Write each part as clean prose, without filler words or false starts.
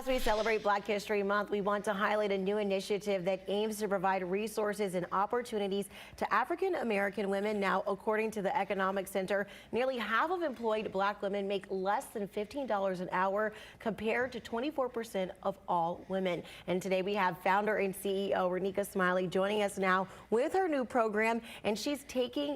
As we celebrate Black History Month, we want to highlight a new initiative that aims to provide resources and opportunities to African American women. Now, according to the Economic Center, nearly half of employed Black women make less than $15 an hour compared to 24% of all women. And today we have founder and CEO Renika Smiley joining us now with her new program, and she's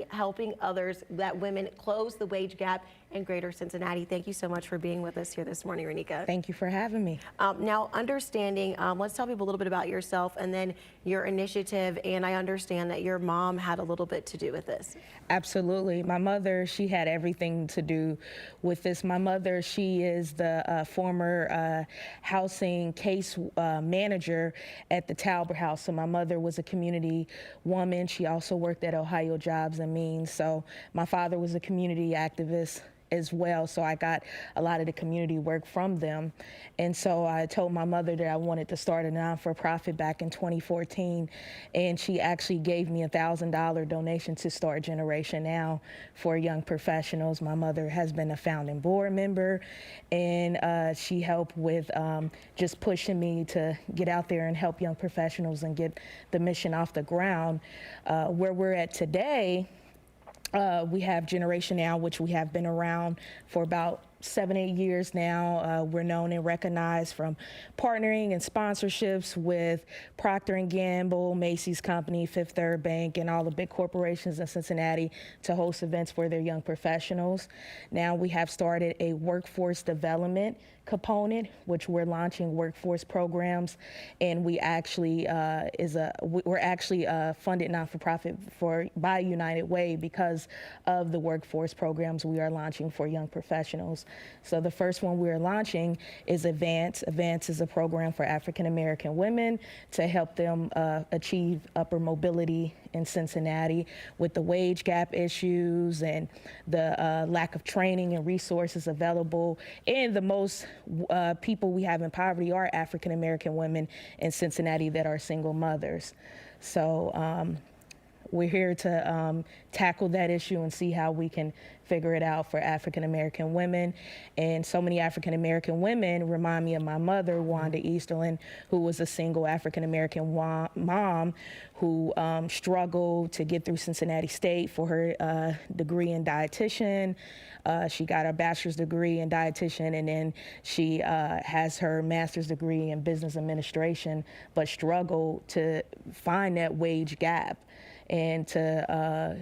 helping others, that women close the wage gap in Greater Cincinnati. Thank you so much for being with us here this morning, Renika. Thank you for having me. Now, understanding, let's tell people a little bit about yourself and then your initiative. And I understand that your mom had a little bit to do with this. Absolutely. My mother, she had everything to do with this. My mother, she is the former housing case manager at the Talbot House. So my mother was a community woman. She also worked at Ohio Jobs and Means. So my father was a community activist as well, so I got a lot of the community work from them. And so I told my mother that I wanted to start a non-for-profit back in 2014, and she actually gave me a $1,000 donation to start Generation Now for young professionals. My mother has been a founding board member, and she helped with just pushing me to get out there and help young professionals and get the mission off the ground. Where we're at today, we have Generation Now, which we have been around for about 7-8 years now. We're known and recognized from partnering and sponsorships with Procter & Gamble, Macy's Company, Fifth Third Bank, and all the big corporations in Cincinnati to host events for their young professionals. Now we have started a workforce development component, which we're launching workforce programs, and we actually we're actually funded not-for-profit by United Way because of the workforce programs we are launching for young professionals. So the first one we're launching is Advance. Advance is a program for African American women to help them achieve upper mobility in Cincinnati with the wage gap issues and the lack of training and resources available. And the most people we have in poverty are African American women in Cincinnati that are single mothers. So we're here to tackle that issue and see how we can figure it out for African American women. And so many African American women remind me of my mother, Wanda Easterling, who was a single African American mom who struggled to get through Cincinnati State for her degree in dietitian. She got a bachelor's degree in dietitian, and then she has her master's degree in business administration, but struggled to find that wage gap and to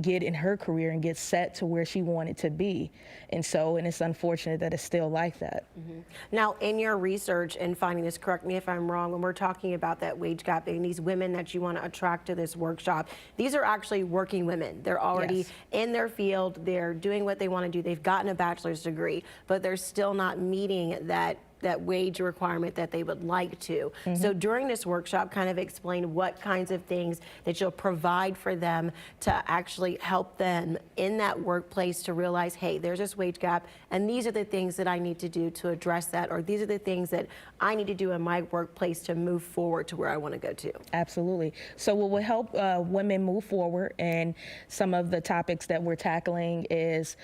get in her career and get set to where she wanted to be. And it's unfortunate that it's still like that. Mm-hmm. Now, in your research and finding this, correct me if I'm wrong, when we're talking about that wage gap and these women that you want to attract to this workshop, these are actually working women. They're already in their field, they're doing what they want to do, they've gotten a bachelor's degree, but they're still not meeting that wage requirement that they would like to. Mm-hmm. So during this workshop, kind of explain what kinds of things that you'll provide for them to actually help them in that workplace to realize, hey, there's this wage gap, and these are the things that I need to do to address that, or these are the things that I need to do in my workplace to move forward to where I want to go to. Absolutely. So what will help women move forward, and some of the topics that we're tackling is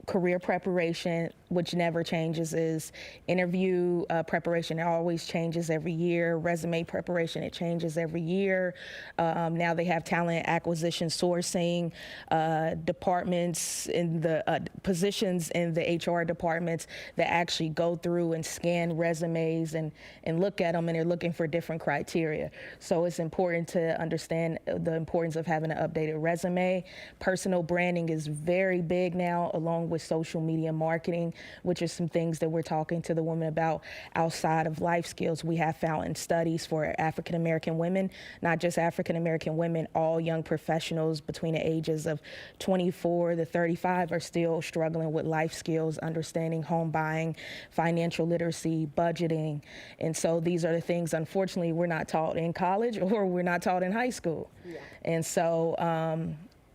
career preparation, which never changes, is interview preparation. It always changes every year. Resume preparation, it changes every year. Now they have talent acquisition sourcing departments in the positions in the HR departments that actually go through and scan resumes and look at them, and they're looking for different criteria. So it's important to understand the importance of having an updated resume. Personal branding is very big now, along with social media marketing, which is some things that we're talking to the women about outside of life skills. We have found in studies for African American women, not just African American women, all young professionals between the ages of 24 to 35 are still struggling with life skills, understanding home buying, financial literacy, budgeting. And so these are the things, unfortunately, we're not taught in college or we're not taught in high school. Yeah. And so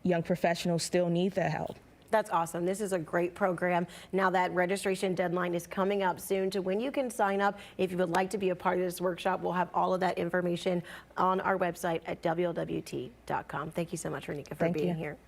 young professionals still need that help. That's awesome. This is a great program. Now that registration deadline is coming up soon to when you can sign up. If you would like to be a part of this workshop, we'll have all of that information on our website at WLWT.com. Thank you so much, Renika, for being here.